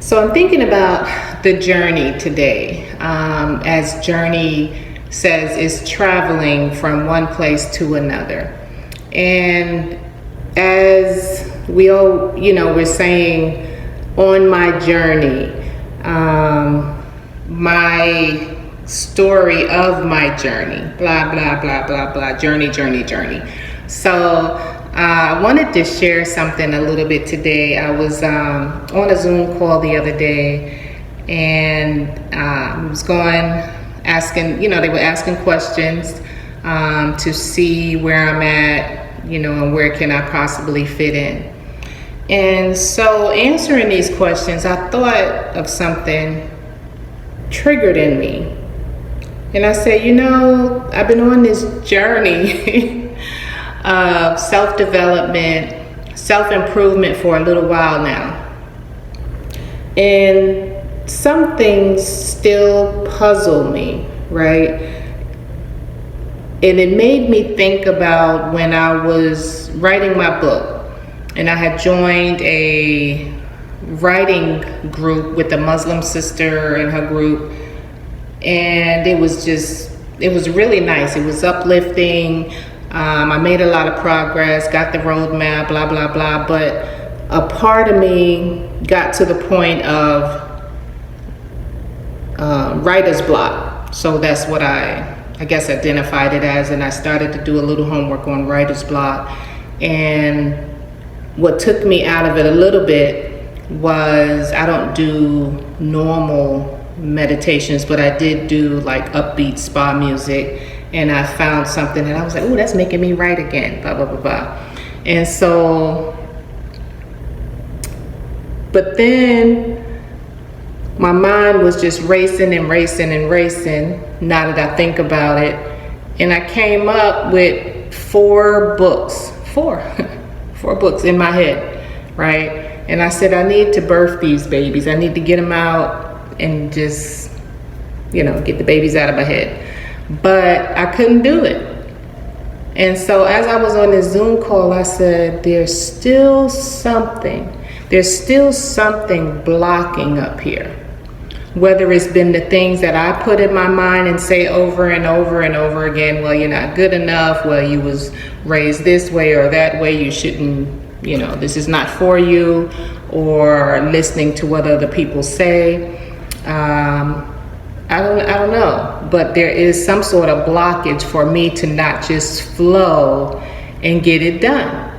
So I'm thinking about the journey today. As Journey says, is traveling from one place to another. And as we all, we're saying on my journey, my story of my journey, blah, blah, blah, blah, blah, journey, journey, journey. So I wanted to share something a little bit today. I was on a Zoom call the other day, and I was asking, they were asking questions to see where I'm at, and where can I possibly fit in. And so answering these questions, I thought of something triggered in me. And I said, I've been on this journey of self-development, self-improvement for a little while now. And some things still puzzle me, right? And it made me think about when I was writing my book, and I had joined a writing group with a Muslim sister and her group. And it was really nice. It was uplifting. I made a lot of progress, got the roadmap, blah, blah, blah. But a part of me got to the point of writer's block. So that's what I guess identified it as. And I started to do a little homework on writer's block. And what took me out of it a little bit was I don't do normal meditations, but I did do like upbeat spa music. And I found something and I was like, oh, that's making me write again, blah, blah, blah, blah. And so, but then my mind was just racing and racing and racing, now that I think about it. And I came up with four books in my head, right? And I said, I need to birth these babies. I need to get them out and just, get the babies out of my head. But I couldn't do it. And so as I was on this Zoom call, I said, there's still something blocking up here. Whether it's been the things that I put in my mind and say over and over and over again, well, you're not good enough, well, you was raised this way or that way, you shouldn't, this is not for you, or listening to what other people say. I don't know, but there is some sort of blockage for me to not just flow and get it done,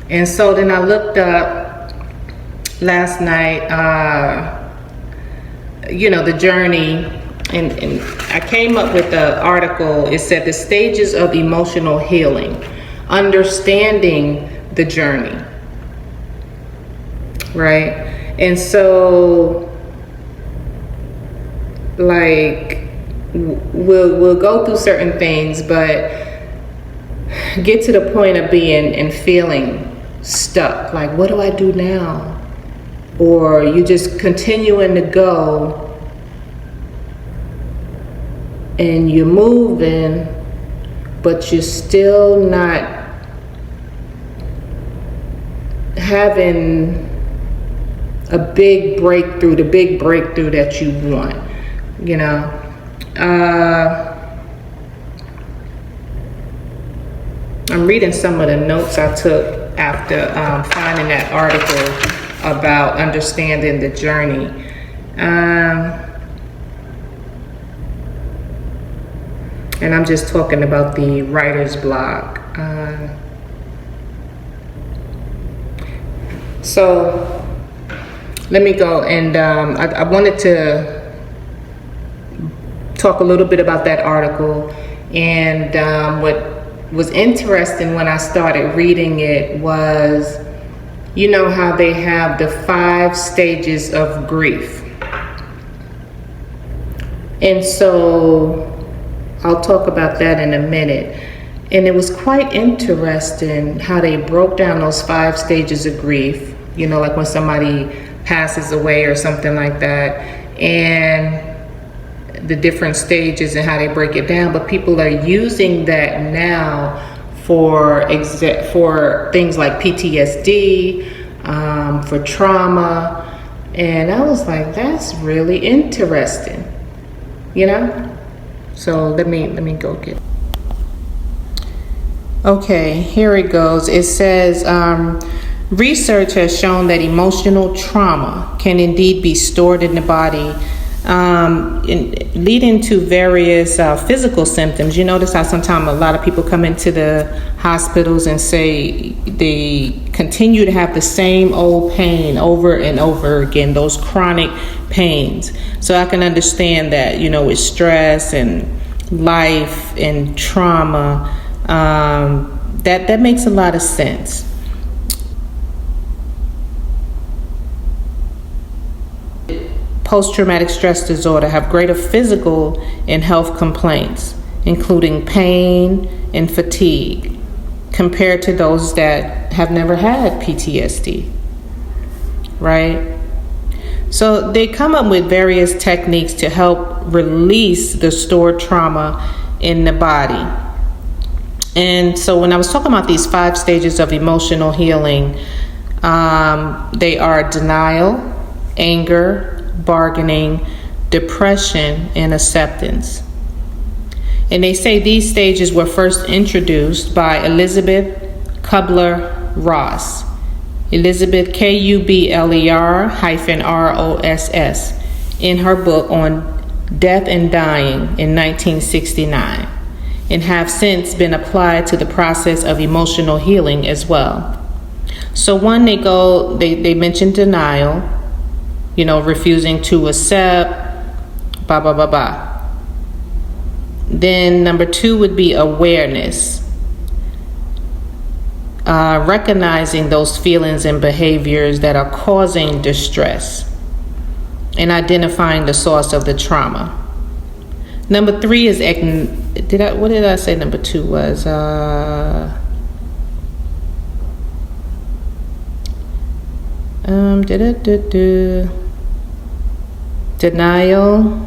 And so then I looked up last night, the journey, and I came up with the article. It said the stages of emotional healing, understanding the journey, right? And so, like, we'll go through certain things, but get to the point of being and feeling stuck. Like, what do I do now? Or you just continuing to go and you're moving, but you're still not having a big breakthrough, the big breakthrough that you want. I'm reading some of the notes I took after finding that article about understanding the journey. And I'm just talking about the writer's block. So let me go, and I wanted to talk a little bit about that article. And what was interesting when I started reading it was, how they have the 5 stages of grief. And so I'll talk about that in a minute. And it was quite interesting how they broke down those 5 stages of grief, like when somebody passes away or something like that, and the different stages and how they break it down. But people are using that now for things like PTSD, for trauma, And I was like, that's really interesting, you know? So let me go get it. Okay, here it goes. It says, research has shown that emotional trauma can indeed be stored in the body, leading to various physical symptoms. You notice how sometimes a lot of people come into the hospitals and say they continue to have the same old pain over and over again, those chronic pains. So I can understand that, you know, with stress and life and trauma, that makes a lot of sense. Post-traumatic stress disorder have greater physical and health complaints, including pain and fatigue, compared to those that have never had PTSD, right? So they come up with various techniques to help release the stored trauma in the body. And so when I was talking about these 5 stages of emotional healing, they are denial, anger, bargaining, depression, and acceptance. And they say these stages were first introduced by Elizabeth Kubler-Ross. Elizabeth Kubler-Ross in her book on Death and Dying in 1969, and have since been applied to the process of emotional healing as well. So one, they mention denial, you know, refusing to accept, blah, blah, blah, blah. Then number 2 would be awareness. Recognizing those feelings and behaviors that are causing distress and identifying the source of the trauma. Number 3 is, what did I say number 2 was? Denial,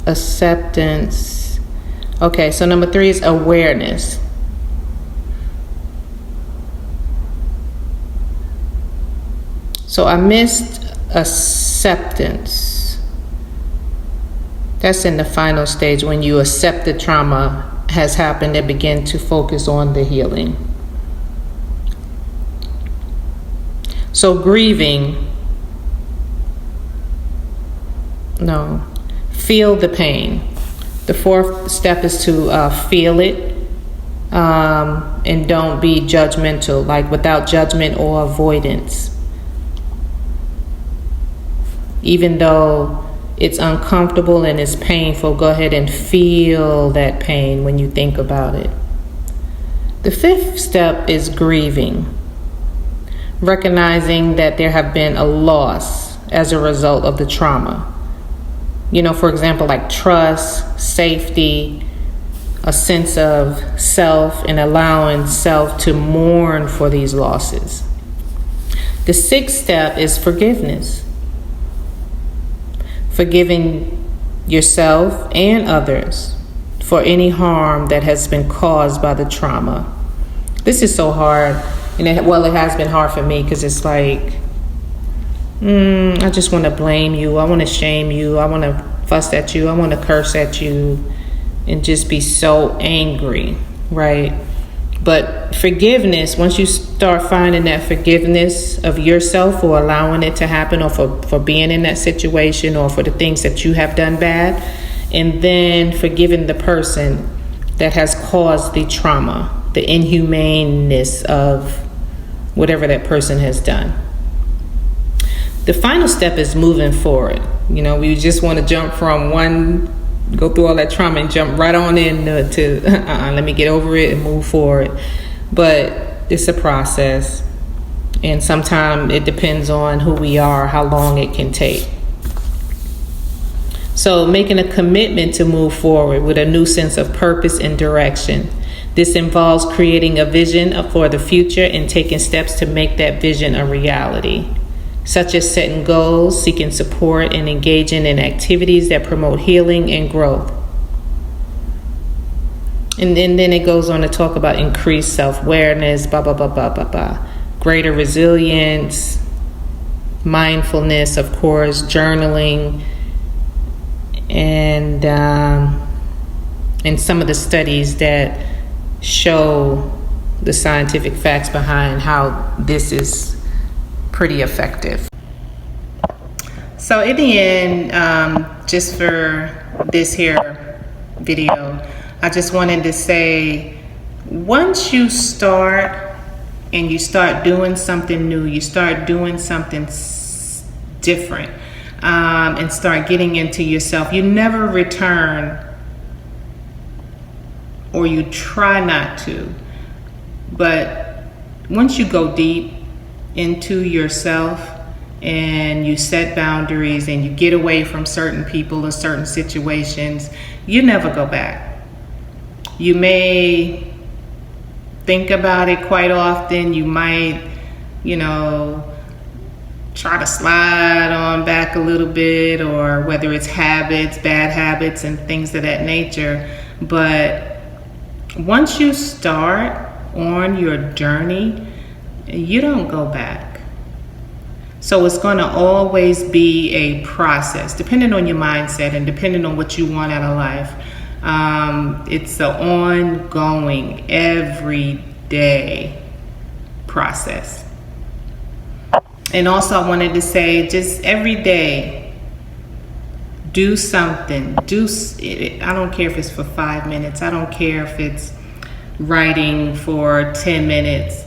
acceptance. Okay, so number 3 is awareness. So I missed acceptance. That's in the final stage, when you accept the trauma has happened and begin to focus on the healing. So grieving, feel the pain. The 4th step is to feel it, and don't be judgmental, like without judgment or avoidance. Even though it's uncomfortable and it's painful, go ahead and feel that pain when you think about it. The 5th step is grieving, recognizing that there have been a loss as a result of the trauma. You know, for example, like trust, safety, a sense of self, and allowing self to mourn for these losses. The 6th step is forgiveness. Forgiving yourself and others for any harm that has been caused by the trauma. This is so hard. And it has been hard for me, because it's like, I just want to blame you. I want to shame you. I want to fuss at you. I want to curse at you and just be so angry, right? But forgiveness, once you start finding that forgiveness of yourself for allowing it to happen, or for being in that situation, or for the things that you have done bad, and then forgiving the person that has caused the trauma, the inhumaneness of whatever that person has done. The final step is moving forward. You know, we just want to jump from go through all that trauma and jump right on in to let me get over it and move forward. But it's a process, and sometimes it depends on who we are, how long it can take. So making a commitment to move forward with a new sense of purpose and direction. This involves creating a vision for the future and taking steps to make that vision a reality, such as setting goals, seeking support, and engaging in activities that promote healing and growth. And then it goes on to talk about increased self-awareness, blah, blah, blah, blah, blah, blah, greater resilience, mindfulness, of course, journaling, and some of the studies that show the scientific facts behind how this is pretty effective. So in the end, just for this here video, I just wanted to say, once you start and you start doing something new, you start doing something different, and start getting into yourself, you never return, or you try not to. But once you go deep into yourself and you set boundaries and you get away from certain people or certain situations, you never go back. You may think about it quite often. You might, try to slide on back a little bit, or whether it's habits, bad habits, and things of that nature. But once you start on your journey, you don't go back. So it's going to always be a process, depending on your mindset and depending on what you want out of life. It's an ongoing, everyday process. And also I wanted to say, just every day, do something. I don't care if it's for 5 minutes. I don't care if it's writing for 10 minutes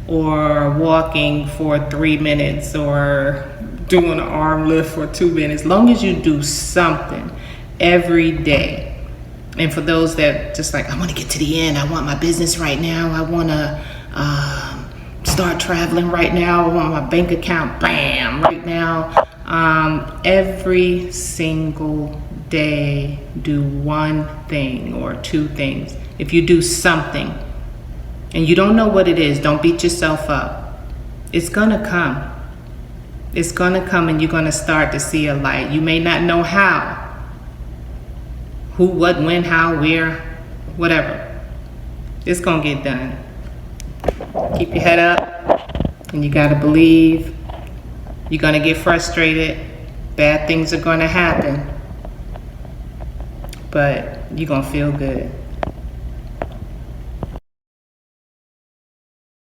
or walking for 3 minutes or doing an arm lift for 2 minutes. As long as you do something every day. And for those that just like, I want to get to the end, I want my business right now, I want to start traveling right now, I want my bank account, bam, right now. Every single day, do one thing or two things. If you do something and you don't know what it is, don't beat yourself up. It's gonna come. It's gonna come, and you're gonna start to see a light. You may not know how, who, what, when, how, where, whatever. It's gonna get done. Keep your head up, and you gotta believe. You're gonna get frustrated. Bad things are gonna happen, but you're gonna feel good.